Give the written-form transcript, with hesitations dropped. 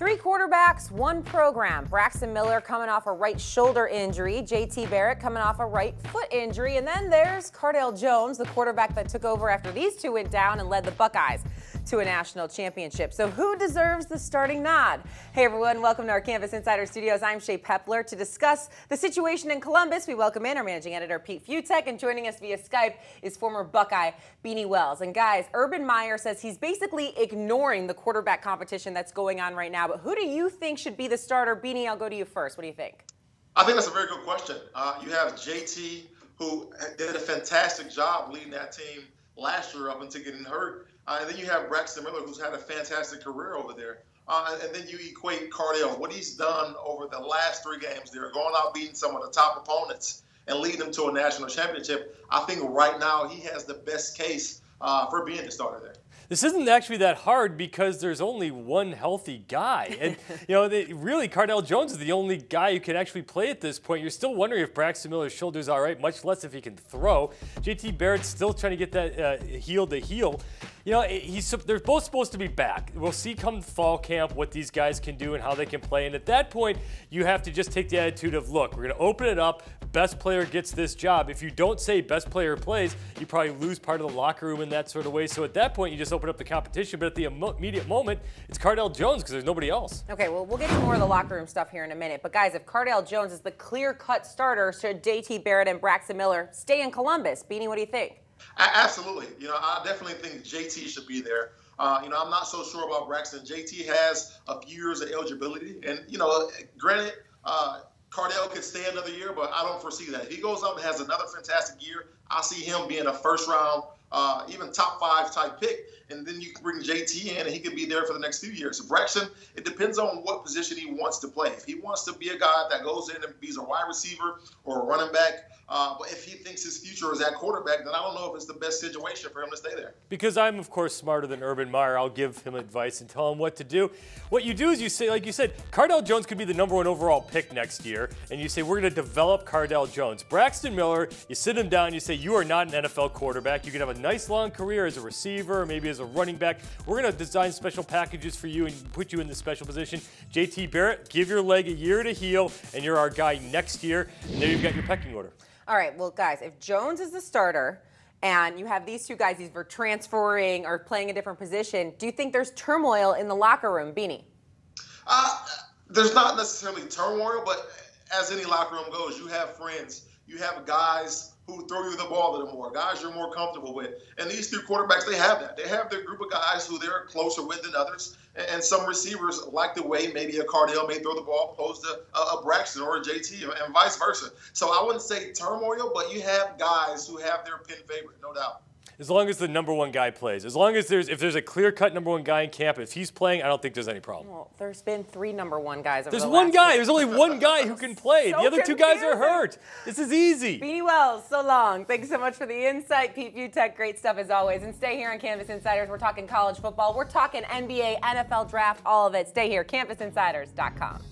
Three quarterbacks, one program. Braxton Miller coming off a right shoulder injury. Barrett coming off a right foot injury. And then there's Cardale Jones, the quarterback that took over after these two went down and led the Buckeyes to a national championship. So who deserves the starting nod? Hey everyone, welcome to our Campus Insider Studios. I'm Shae Peppler. To discuss the situation in Columbus, we welcome in our managing editor, Fiutak, and joining us via Skype is former Buckeye Beanie Wells. And guys, Meyer says he's basically ignoring the quarterback competition that's going on right now. But who do you think should be the starter? Beanie, I'll go to you first. What do you think? I think that's a very good question. You have JT, who did a fantastic job leading that team last year up until getting hurt. And then you have Braxton Miller, who's had a fantastic career over there. And then you equate Cardale, what he's done over the last three games there, going out beating some of the top opponents and leading them to a national championship. I think right now he has the best case for being the starter there. This isn't actually that hard because there's only one healthy guy. And, really, Cardale Jones is the only guy who can actually play at this point. You're still wondering if Braxton Miller's shoulder's all right, much less if he can throw. Barrett's still trying to get that heel to heel. They're both supposed to be back. We'll see come fall camp what these guys can do and how they can play. And at that point, you have to just take the attitude of, look, we're going to open it up. Best player gets this job. If you don't say best player plays, you probably lose part of the locker room in that sort of way. So at that point, you just open up the competition. But at the immediate moment, it's Cardale Jones because there's nobody else. Okay, well, we'll get to more of the locker room stuff here in a minute. But guys, if Cardale Jones is the clear-cut starter, should Barrett and Braxton Miller stay in Columbus? Beanie, what do you think? Absolutely. I definitely think JT should be there. I'm not so sure about Braxton. JT has a few years of eligibility. And, granted, Cardale could stay another year, but I don't foresee that. If he goes up and has another fantastic year, I see him being a first-round, even top 5 type pick. And then you can bring JT in, and he could be there for the next few years. So Braxton, it depends on what position he wants to play. If he wants to be a guy that goes in and he's a wide receiver or a running back, but if he thinks his future is at quarterback, then I don't know if it's the best situation for him to stay there. Because I'm, of course, smarter than Meyer, I'll give him advice and tell him what to do. What you do is you say, like you said, Cardale Jones could be the #1 overall pick next year, and you say, we're going to develop Cardale Jones. Braxton Miller, you sit him down, you say, you are not an NFL quarterback. You can have a nice long career as a receiver, or maybe as a running back. We're going to design special packages for you and put you in the special position. Barrett, give your leg a year to heal, and you're our guy next year. And there you've got your pecking order. All right, well, guys, if Jones is the starter and you have these two guys either transferring or playing a different position, do you think there's turmoil in the locker room, Beanie? There's not necessarily turmoil, but as any locker room goes, you have friends. You have guys who throw you the ball a little more, guys you're more comfortable with. And these three quarterbacks, they have that. They have their group of guys who they're closer with than others. And some receivers like the way maybe a Cardale may throw the ball opposed to a Braxton or a JT and vice versa. So I wouldn't say turmoil, but you have guys who have their pin favorite, no doubt. As long as the #1 guy plays. As long as if there's a clear-cut #1 guy in camp, if he's playing, I don't think there's any problem. Well, there's been 3 #1 guys over There's the one last guy. week. There's only one guy who can play. So the other 2 guys are confusing. hurt. This is easy. Beanie Wells, so long. Thanks so much for the insight. Pete Fiutak, great stuff as always. And stay here on Campus Insiders. We're talking college football. We're talking NBA, NFL draft, all of it. Stay here, CampusInsiders.com.